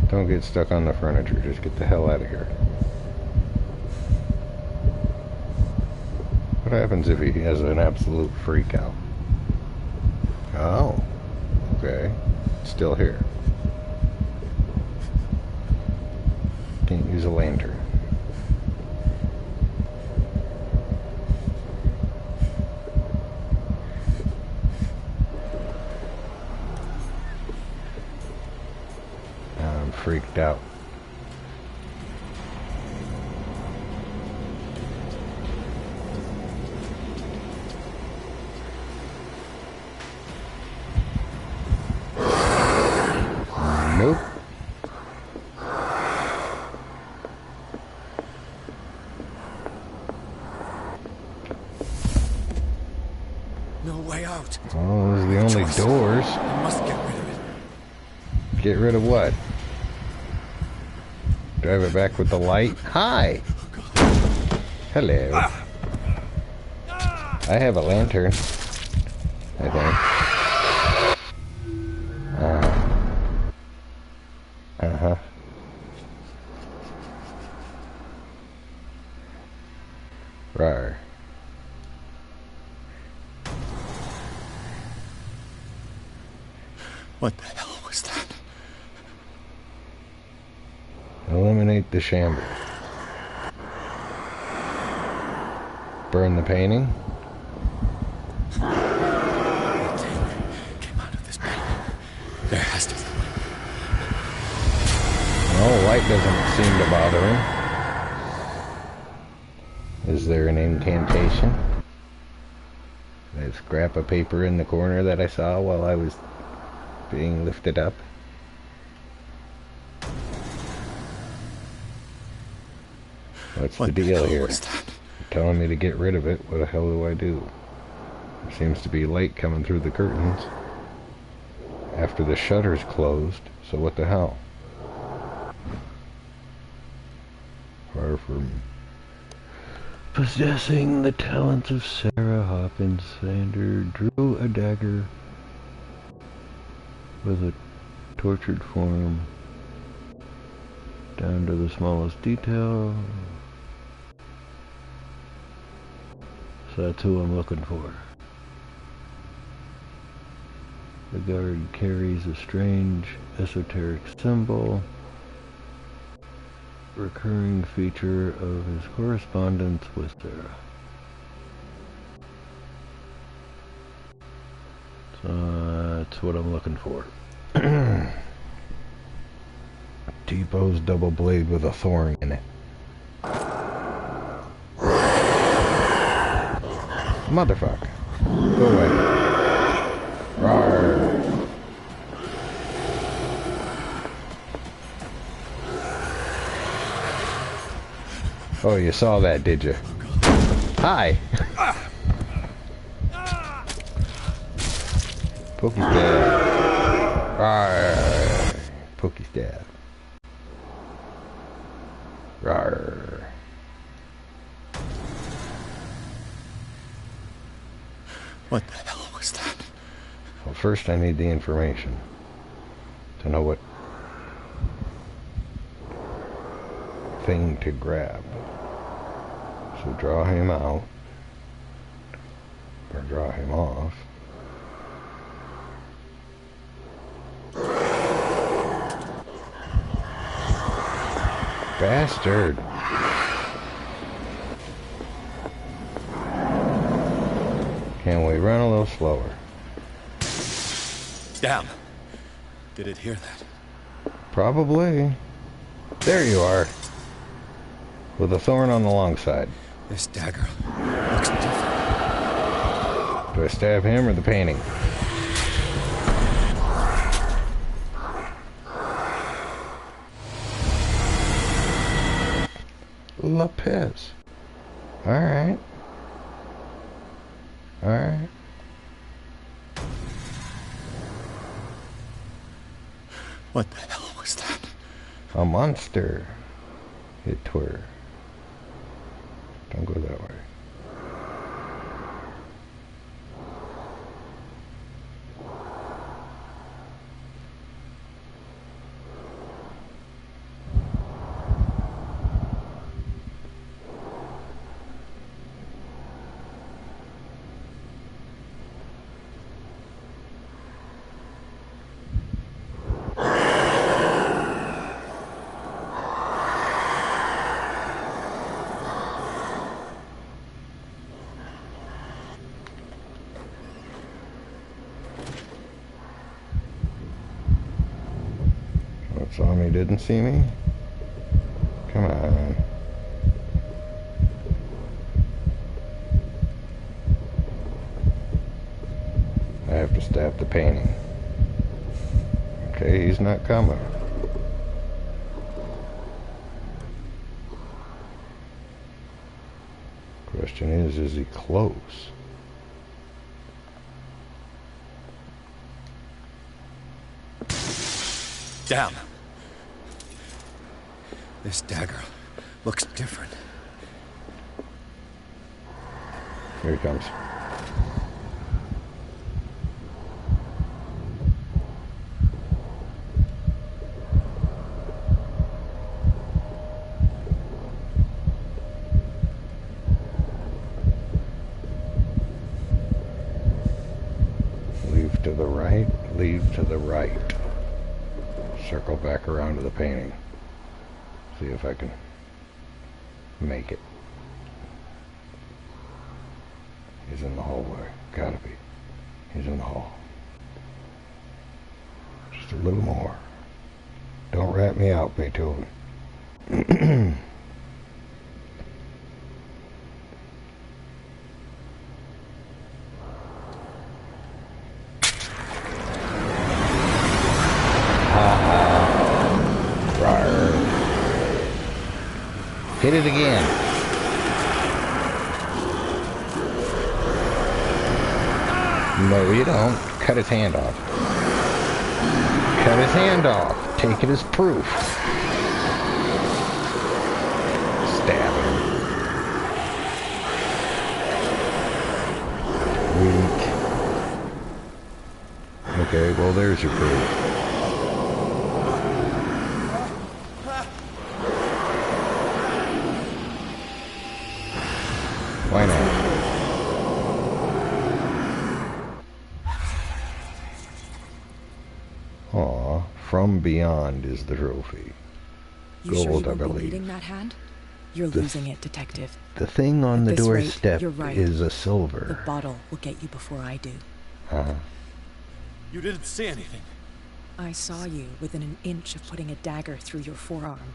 Don't get stuck on the furniture. Just get the hell out of here. What happens if he has an absolute freak out? Oh. Okay. Still here. Can't use a lantern. I'm freaked out. Nope. No way out. Oh, those are the only doors. I must get rid of it. Get rid of what? Drive it back with the light? Hi! Hello. I have a lantern, I think. Uh-huh. Rawr. What the hell was that? Eliminate the Shambler. Burn the painting. Came out of this painting. There has to be. No, light doesn't seem to bother him. Is there an incantation? That scrap of paper in the corner that I saw while I was being lifted up? What's the deal here? You're telling me to get rid of it. What the hell do I do? There seems to be light coming through the curtains after the shutters closed, so what the hell? Far from possessing the talents of Sarah Hawkins, Sander drew a dagger with a tortured form down to the smallest detail. So that's who I'm looking for. The guard carries a strange esoteric symbol, recurring feature of his correspondence with Sarah. So that's what I'm looking for. Depot's double blade with a thorn in it. Motherfucker. Go away. Rawr. Oh, you saw that, did you? Hi. Pokey stab. Rawr. Pokey stab. Rawr. What the hell was that? Well, first I need the information to know what thing to grab. So draw him out, or draw him off. Bastard! Can we run a little slower? Damn! Did it hear that? Probably. There you are. With a thorn on the long side. This dagger looks different. Do I stab him or the painting? Lapis. Alright. Alright. What the hell was that? A monster. It twere. Don't go that way. Saw me, didn't see me? Come on. I have to stab the painting. Okay, he's not coming. Question is he close? Damn. This dagger looks different. Here he comes. Leave to the right, leave to the right. Circle back around to the painting. See if I can make it. He's in the hallway. Gotta be. He's in the hall. Just a little more. Don't rat me out, Beethoven. Hit it again. No, you don't. Cut his hand off. Cut his hand off. Take it as proof. Stab him. Weak. Okay, well there's your proof. Why not? Aw, from beyond is the trophy. You sure you Gold, I won't be believe. needing that hand? You're losing it, Detective. The thing on the At this rate, doorstep you're right. is a The silver. bottle will get you before I do. You didn't see anything. I saw you within an inch of putting a dagger through your forearm.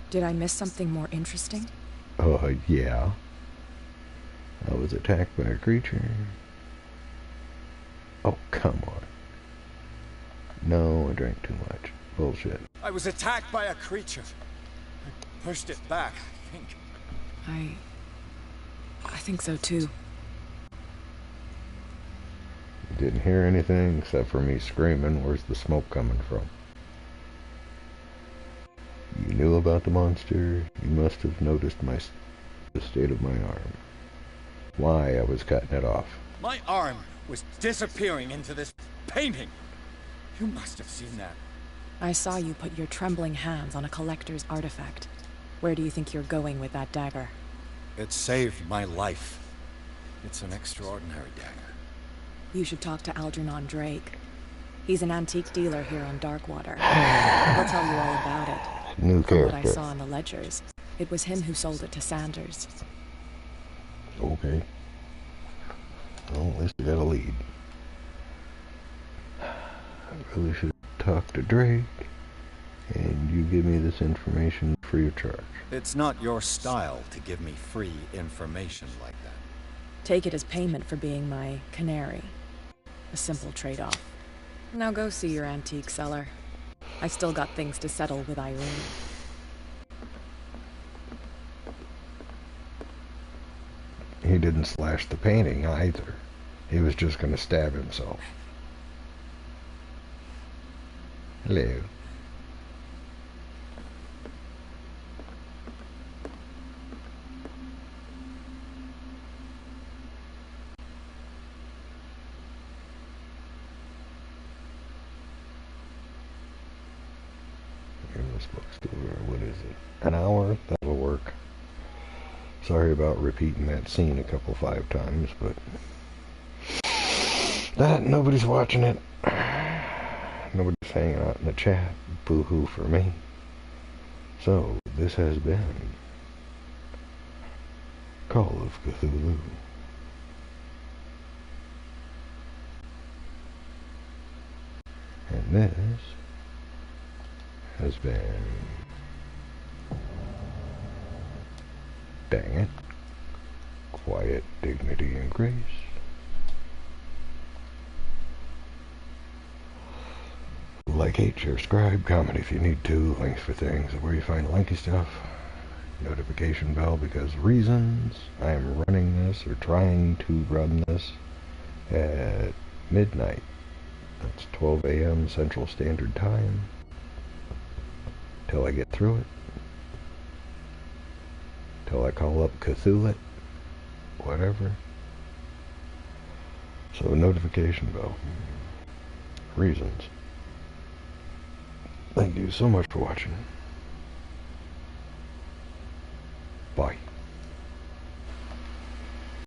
Did I miss something more interesting? Yeah. I was attacked by a creature. Oh, come on. No, I drank too much. Bullshit. I was attacked by a creature. I pushed it back, I think. I think so too. Didn't hear anything except for me screaming. Where's the smoke coming from? You knew about the monster. You must have noticed the state of my arm. Why I was cutting it off. My arm was disappearing into this painting. You must have seen that. I saw you put your trembling hands on a collector's artifact. Where do you think you're going with that dagger? It saved my life. It's an extraordinary dagger. You should talk to Algernon Drake. He's an antique dealer here on Darkwater. He'll tell you all about it. New From what I character. saw in the ledgers, it was him who sold it to Sanders. Okay. Well, at least we got a lead. I really should talk to Drake. And you give me this information free of charge. It's not your style to give me free information like that. Take it as payment for being my canary. A simple trade-off. Now go see your antique seller. I still got things to settle with Irene. He didn't slash the painting either. He was just going to stab himself. Hello. This bookstore, what is it? An hour? That'll work. Sorry about repeating that scene 5 times, but nobody's watching it. Nobody's hanging out in the chat. Boo-hoo for me. So, this has been Call of Cthulhu. And this has been, dang it, Quiet, Dignity, and Grace. Like, Hate, Share, Scribe, Comment if you need to, links for things, where you find linky stuff, notification bell, because reasons. I am running this, or trying to run this, at midnight. That's 12 a.m. Central Standard Time. Till I get through it. Till I call up Cthulhu. Whatever. So, notification bell. Reasons. Thank you so much for watching. Bye.